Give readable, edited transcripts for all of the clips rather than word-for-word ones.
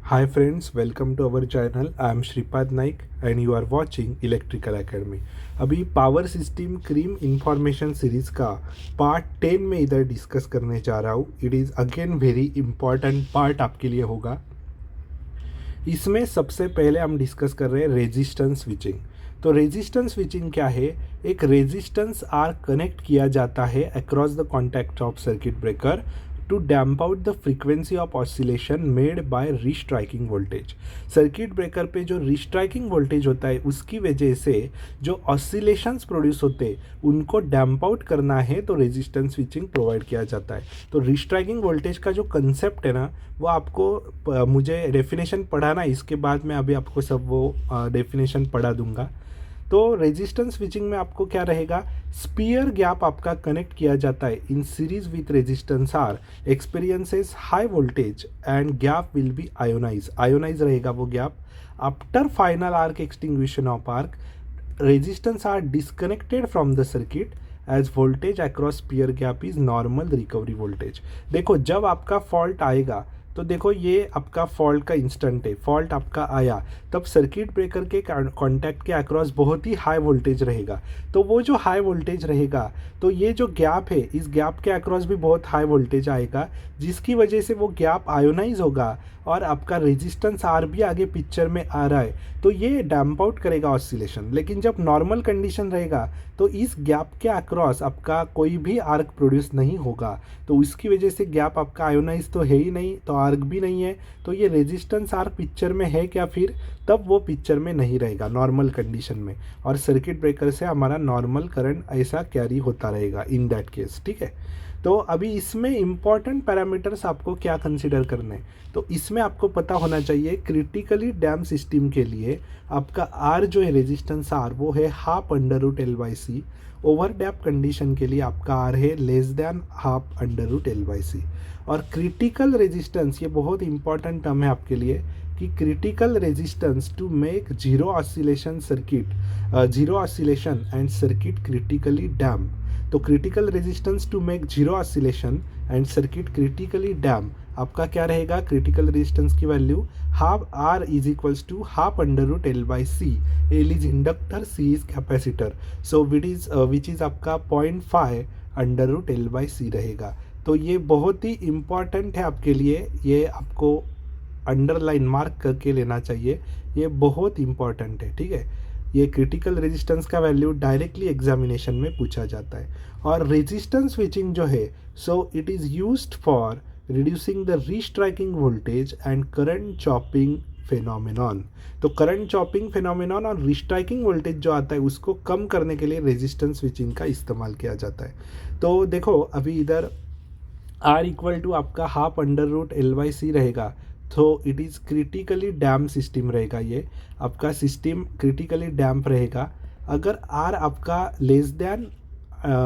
Hi friends, welcome to our channel. I am Shripad Naik and you are watching Electrical Academy. अभी power system cream information series का part 10 में इधर discuss करने जा रहा हूँ. It is again very important part आपके लिए होगा. इसमें सबसे पहले हम डिस्कस कर रहे हैं रेजिस्टेंस स्विचिंग. तो रेजिस्टेंस स्विचिंग क्या है? एक रेजिस्टेंस आर कनेक्ट किया जाता है across the contact of circuit breaker to damp out the frequency of oscillation made by restriking voltage. Circuit breaker पे जो रिस्ट्राइकिंग वोल्टेज होता है उसकी वजह से जो ऑसिलेशंस प्रोड्यूस होते हैं उनको डैम्प आउट करना है, तो रेजिस्टेंस स्विचिंग प्रोवाइड किया जाता है. तो रिस्ट्राइकिंग वोल्टेज का जो कंसेप्ट है ना, वो आपको मुझे डेफिनेशन पढ़ाना, इसके बाद मैं अभी आपको सब वो डेफिनेशन पढ़ा दूंगा. तो रेजिस्टेंस स्विचिंग में आपको क्या रहेगा? स्पीयर गैप आपका कनेक्ट किया जाता है in series with resistance R, experiences high voltage and gap will be ionize रहेगा वो gap. After final arc extinction of arc, resistance R disconnected from the circuit as voltage across sphere gap is normal recovery voltage. देखो, जब आपका fault आएगा तो देखो ये आपका फॉल्ट का इंस्टेंट है. फॉल्ट आपका आया तब सर्किट ब्रेकर के कॉन्टैक्ट के अक्रॉस बहुत ही हाई वोल्टेज रहेगा. तो वो जो हाई वोल्टेज रहेगा, तो ये जो गैप है, इस गैप के अक्रॉस भी बहुत हाई वोल्टेज आएगा, जिसकी वजह से वो गैप आयोनाइज होगा और आपका रेजिस्टेंस आर भी आगे पिक्चर में आ रहा है, तो ये डैम्प आउट करेगा ऑसिलेशन. लेकिन जब नॉर्मल कंडीशन रहेगा तो इस गैप के अक्रॉस आपका कोई भी आर्क प्रोड्यूस नहीं होगा. तो उसकी वजह से गैप आपका आयोनाइज तो है ही नहीं, तो आर्क भी नहीं है, तो ये रेजिस्टेंस आर्क पिक्चर में है क्या? फिर तब वो पिक्चर में नहीं रहेगा नॉर्मल कंडीशन में, और सर्किट ब्रेकर से हमारा नॉर्मल करंट ऐसा कैरी होता रहेगा इन दैट केस. ठीक है. तो अभी इसमें इंपॉर्टेंट पैरामीटर्स आपको क्या कंसिडर करने हैं? तो इसमें आपको पता होना चाहिए क्रिटिकली डैम सिस्टम के लिए आपका आर जो है रेजिस्टेंस आर, वो है half under root L by C. Over damp condition के लिए आपका आर है less than half under root L by C. और क्रिटिकल रेजिस्टेंस, ये बहुत इंपॉर्टेंट टर्म है आपके लिए, कि critical resistance to make zero oscillation and circuit critically damp. तो critical resistance to make zero oscillation and circuit critically damp आपका क्या रहेगा? क्रिटिकल रेजिस्टेंस की value half R is equals to half under root L by C. L is inductor, C is capacitor, so which is आपका 0.5 under root L by C रहेगा. तो ये बहुत ही important है आपके लिए, ये आपको अंडरलाइन मार्क करके लेना चाहिए, ये बहुत इंपॉर्टेंट है. ठीक है. ये क्रिटिकल रेजिस्टेंस का वैल्यू डायरेक्टली एग्जामिनेशन में पूछा जाता है. और रेजिस्टेंस स्विचिंग जो है, so it is used for reducing the restriking voltage and current chopping phenomenon. तो करंट चॉपिंग फिनोमिनॉन और रिस्ट्राइकिंग वोल्टेज जो आता है उसको कम करने के लिए रेजिस्टेंस स्विचिंग का इस्तेमाल किया जाता है. तो देखो, अभी इधर आर इक्वल टू आपका half under root L by C रहेगा, तो it is critically damp system रहेगा. ये आपका सिस्टम क्रिटिकली डैम्प रहेगा. अगर आर आपका less than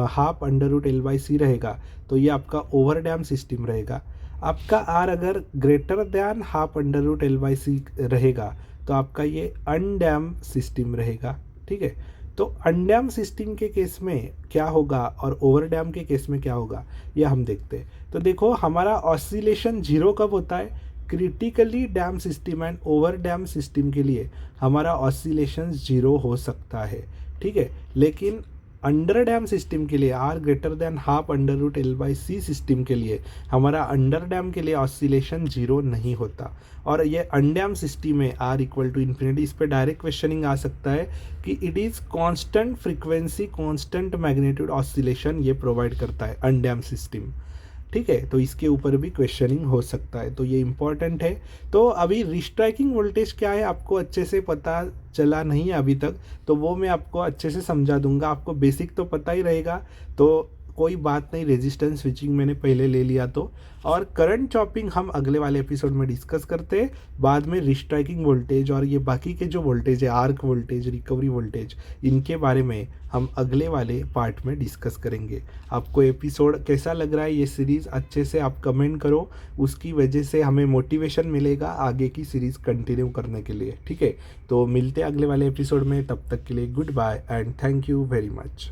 half under root L by C रहेगा तो ये आपका ओवर डैम्प सिस्टम रहेगा. आपका आर अगर greater than half under root L by C रहेगा तो आपका ये अनडैम्प सिस्टम रहेगा. ठीक है. तो अनडैम्प सिस्टम के केस में क्या होगा और ओवर डैम्प के केस में क्या होगा, ये हम देखते हैं. तो देखो, हमारा ऑसिलेशन जीरो कब होता है? Critically dam system and over dam system के लिए हमारा ऑसिलेशन जीरो हो सकता है. ठीक है. लेकिन अंडर डैम सिस्टम के लिए, R greater than half under root L by C system के लिए, हमारा अंडर डैम के लिए ऑसिलेशन जीरो नहीं होता. और ये अनडैम सिस्टम में आर इक्वल टू इन्फिनिटी, इस पर डायरेक्ट क्वेश्चनिंग आ सकता है कि it is constant frequency constant magnitude oscillation ये प्रोवाइड करता है अनडैम सिस्टम. ठीक है. तो इसके ऊपर भी क्वेश्चनिंग हो सकता है, तो ये इंपॉर्टेंट है. तो अभी रिस्ट्राइकिंग वोल्टेज क्या है आपको अच्छे से पता चला नहीं है अभी तक, तो वो मैं आपको अच्छे से समझा दूंगा. आपको बेसिक तो पता ही रहेगा, तो कोई बात नहीं, रेजिस्टेंस स्विचिंग मैंने पहले ले लिया तो. और करंट चॉपिंग हम अगले वाले एपिसोड में डिस्कस करते हैं. बाद में रिस्ट्राइकिंग वोल्टेज और ये बाकी के जो वोल्टेज है, आर्क वोल्टेज, रिकवरी वोल्टेज, इनके बारे में हम अगले वाले पार्ट में डिस्कस करेंगे. आपको एपिसोड कैसा लग रहा है, ये सीरीज़ अच्छे से आप कमेंट करो, उसकी वजह से हमें मोटिवेशन मिलेगा आगे की सीरीज़ कंटिन्यू करने के लिए. ठीक है. तो मिलते हैं अगले वाले एपिसोड में, तब तक के लिए good bye and thank you very much.